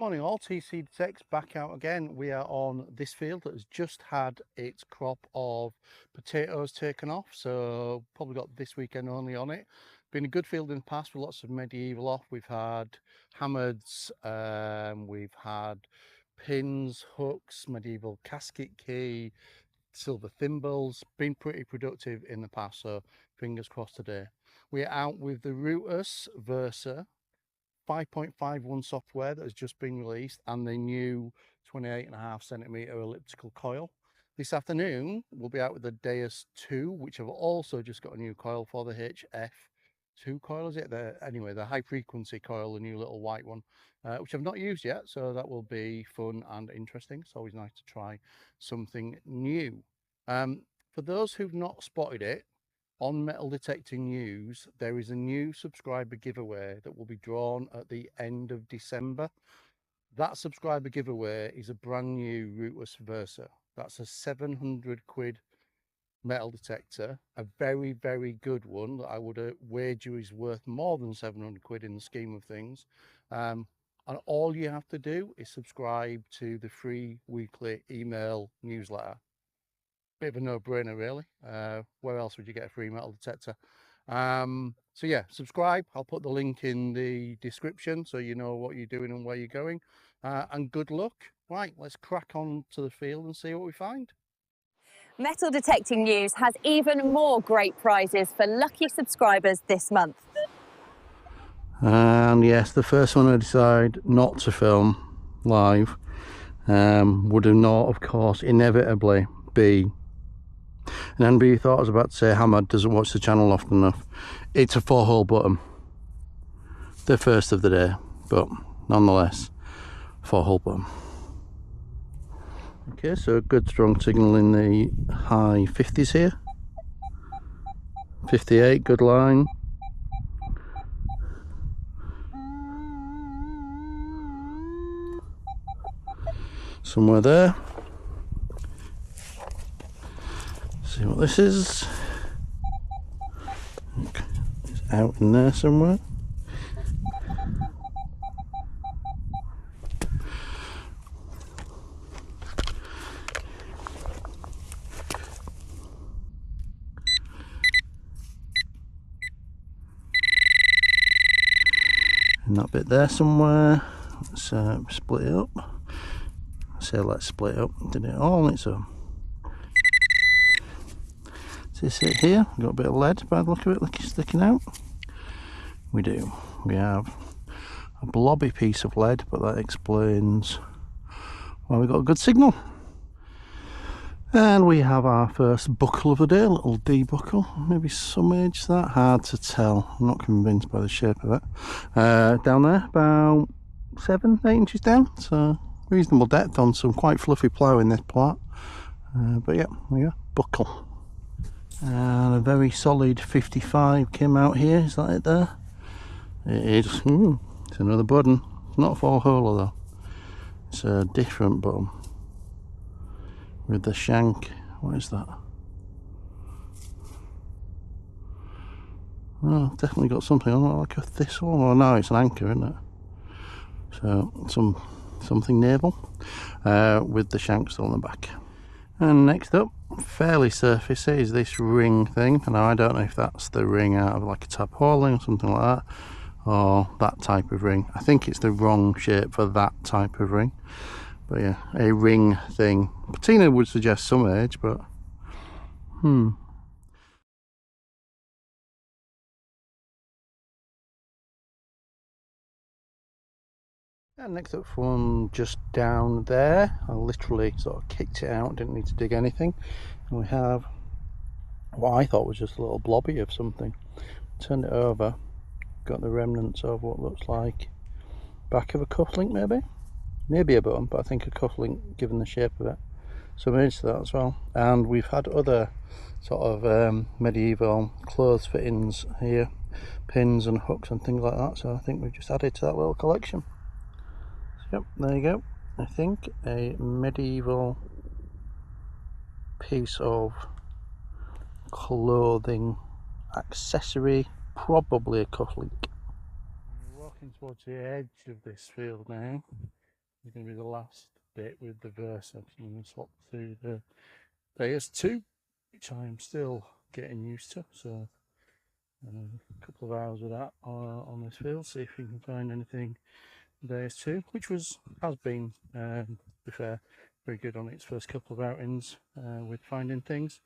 morning all, TC Detects back out again. We are on this field that has just had its crop of potatoes taken off, so probably got this weekend only on it. Been a good field in the past with lots of medieval off. We've had hammers, we've had pins, hooks, medieval casket key, silver thimbles. Been pretty productive in the past, so fingers crossed today. We're out with the Rutus Versa 5.51 software that has just been released and the new 28.5 centimeter elliptical coil. This afternoon we'll be out with the Deus II, which have also just got a new coil for the HF2 coil, is it? Anyway, the high frequency coil, the new little white one, which I've not used yet, so that will be fun and interesting. It's always nice to try something new. For those who've not spotted it, on Metal Detecting News, there is a new subscriber giveaway that will be drawn at the end of December. That subscriber giveaway is a brand new Rutus Versa. That's a 700 quid metal detector, a very, very good one that I would wager is worth more than 700 quid in the scheme of things. And all you have to do is subscribe to the free weekly email newsletter. Bit of a no-brainer really. Where else would you get a free metal detector? So yeah, subscribe. I'll put the link in the description so you know what you're doing and where you're going, and good luck. Right, let's crack on to the field and see what we find. Metal Detecting News has even more great prizes for lucky subscribers this month. And yes, the first one I decided not to film live would have not, of course, inevitably be and anybody thought I was about to say Hamad doesn't watch the channel often enough. It's a 4-hole bottom. The first of the day, but nonetheless, 4-hole bottom. Okay, so a good strong signal in the high 50s here. 58, good line. Somewhere there. See what this is. Okay. It's out in there somewhere. In that bit there somewhere. Let's split it up. I say let's split it up. Did it all on its own. This it here, we've got a bit of lead by the look of it sticking out. We do. We have a blobby piece of lead, but that explains why we got a good signal. And we have our first buckle of the day, a little D buckle. Maybe some age to that, hard to tell. I'm not convinced by the shape of it. Down there, about 7-8 inches down, so reasonable depth on some quite fluffy plough in this plot. But yeah, there you go, buckle. And a very solid 55 came out here. Is that it there? It is. It's another button. It's not a 4-holer though. It's a different button with the shank. What is that? Oh, definitely got something on it, like a thistle. Oh no, it's an anchor, isn't it? So something naval with the shank still on the back. And next up, fairly surfacey, is this ring thing. And I don't know if that's the ring out of like a tarpaulin or something like that, or that type of ring. I think it's the wrong shape for that type of ring. But yeah, a ring thing. Patina would suggest some age, but And next up from just down there, I literally sort of kicked it out, didn't need to dig anything. And we have what I thought was just a little blobby of something. Turned it over, got the remnants of what looks like back of a cufflink maybe a button, but I think a cufflink given the shape of it. Some age to that as well. And we've had other sort of medieval clothes fittings here, pins and hooks and things like that, so I think we've just added to that little collection. Yep, there you go. I think a medieval piece of clothing accessory, probably a cufflink. We're walking towards the edge of this field now. is going to be the last bit with the Versa. I'm going to swap to the Deus II, which I am still getting used to. So a couple of hours with that on this field, see if we can find anything Deus II, which has been, to be fair, very good on its first couple of outings with finding things.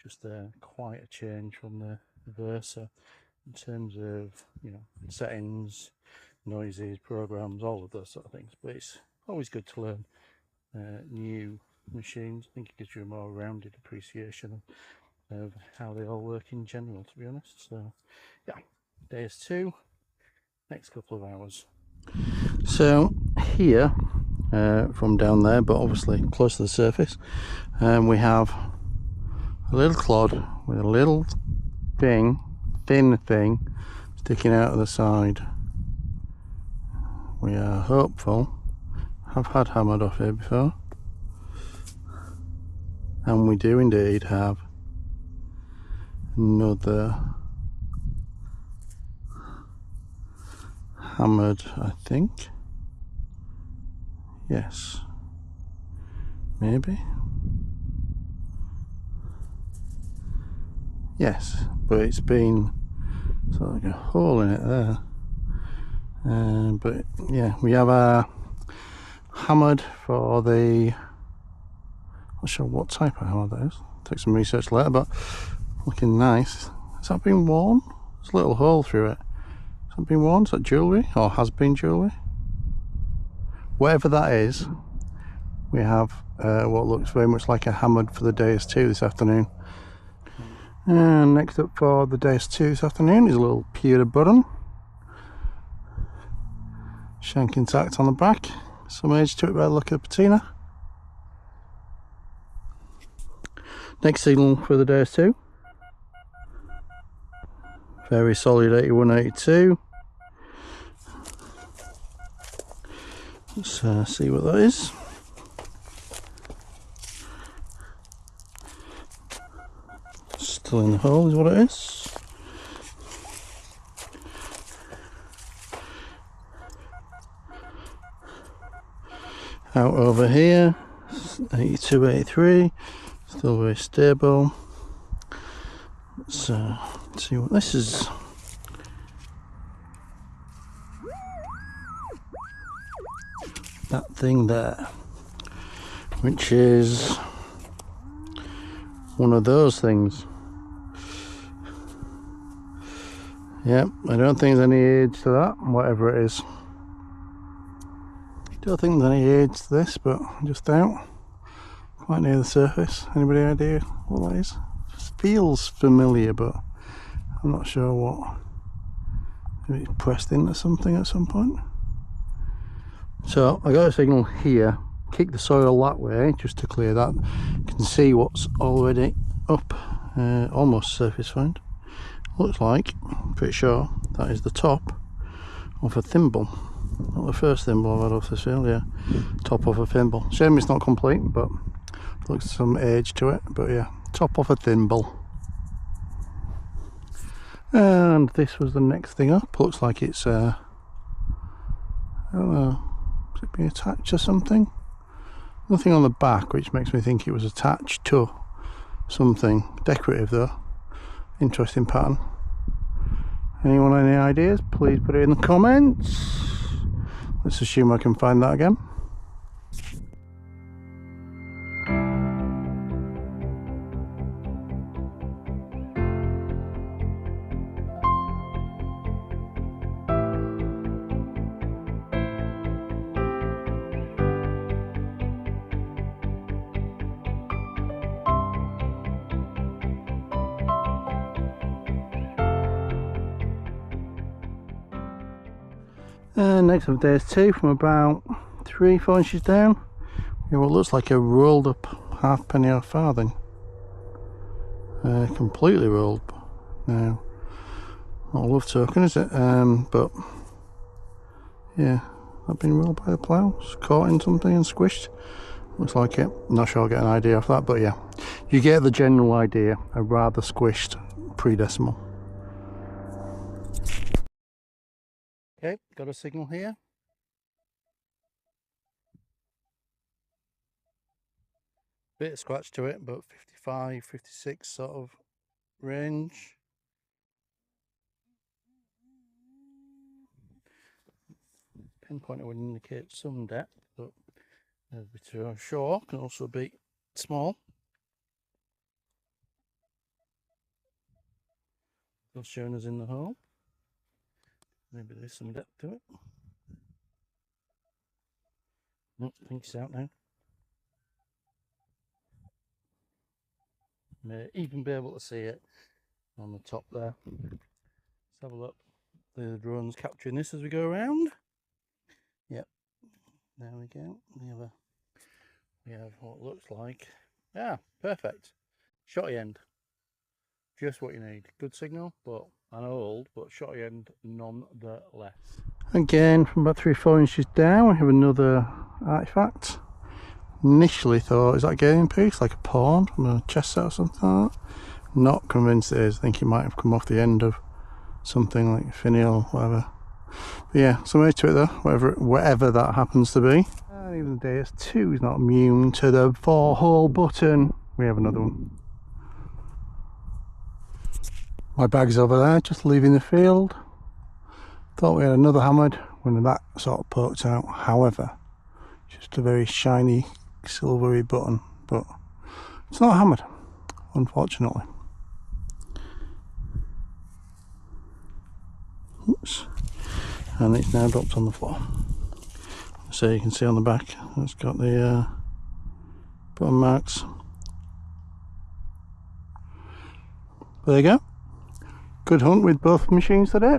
Just quite a change from the Versa in terms of, you know, settings, noises, programs, all of those sort of things. But it's always good to learn new machines. I think it gives you a more rounded appreciation of how they all work in general, to be honest. So yeah, Deus II, next couple of hours. So here, from down there, but obviously close to the surface, we have a little clod with a little thin thing sticking out of the side. We are hopeful. I've had hammered off here before, and we do indeed have another hammered, I think. Yes, maybe. Yes, but it's been sort of like a hole in it there. But yeah, we have a hammered for the, not sure what type of hammer that is. Take some research later, but looking nice. Has that been worn? There's a little hole through it. Has that been worn? Is that jewellery, or has been jewellery? Whatever that is, we have what looks very much like a hammered for the Deus II this afternoon. And next up for the Deus II this afternoon is a little pewter button. Shank intact on the back. Some age to it by the look of the patina. Next signal for the Deus II. Very solid 81, 82. Let's see what that is. Still in the hole is what it is. Out over here, 82, 83, still very stable. Let's see what this is. That thing there, which is one of those things. Yep, I don't think there's any age to that, whatever it is. Don't think there's any age to this, but just out, quite near the surface. Anybody idea what that is? It feels familiar, but I'm not sure what. Maybe it's pressed into something at some point. So I got a signal here. Kick the soil that way just to clear that. You can see what's already up, almost surface found. Looks like, pretty sure, that is the top of a thimble. Not the first thimble I've had off this field, yeah. Top of a thimble. Shame it's not complete, but looks some age to it. But yeah, top of a thimble. And this was the next thing up. Looks like it's, I don't know, is it being attached to something? Nothing on the back, which makes me think it was attached to something. Decorative though. Interesting pattern. Anyone any ideas? Please put it in the comments. Let's assume I can find that again. And next up there's two from about 3-4 inches down. Yeah, what looks like a rolled up halfpenny or farthing. Completely rolled. Now, not a love token, is it? But yeah, I've been rolled by the plough, caught in something and squished. Looks like it. Not sure I'll get an idea of that, but yeah, you get the general idea. A rather squished pre-decimal. Okay, got a signal here. Bit of scratch to it, but 55, 56 sort of range. Pinpointer would indicate some depth, but a bit too short, can also be small. Still showing us in the hole. Maybe there's some depth to it. Nope, I think it's out now. May even be able to see it on the top there. Let's have a look. The drone's capturing this as we go around. Yep, there we go. We have what looks like, yeah, perfect. Shotty end, just what you need. Good signal, but I know old, but shotty end nonetheless. Again, from about 3-4 inches down, we have another artifact. Initially thought, is that a gaming piece, like a pawn from a chess set or something like that? Not convinced it is. I think it might have come off the end of something like finial or whatever. But yeah, some age to it though, whatever that happens to be. And even the Deus II is not immune to the 4-hole button. We have another one. My bag's over there, just leaving the field. Thought we had another hammered when that sort of poked out. However, just a very shiny silvery button, but it's not hammered, unfortunately. Oops. And it's now dropped on the floor. So you can see on the back, it's got the button marks. There you go. Good hunt with both machines today.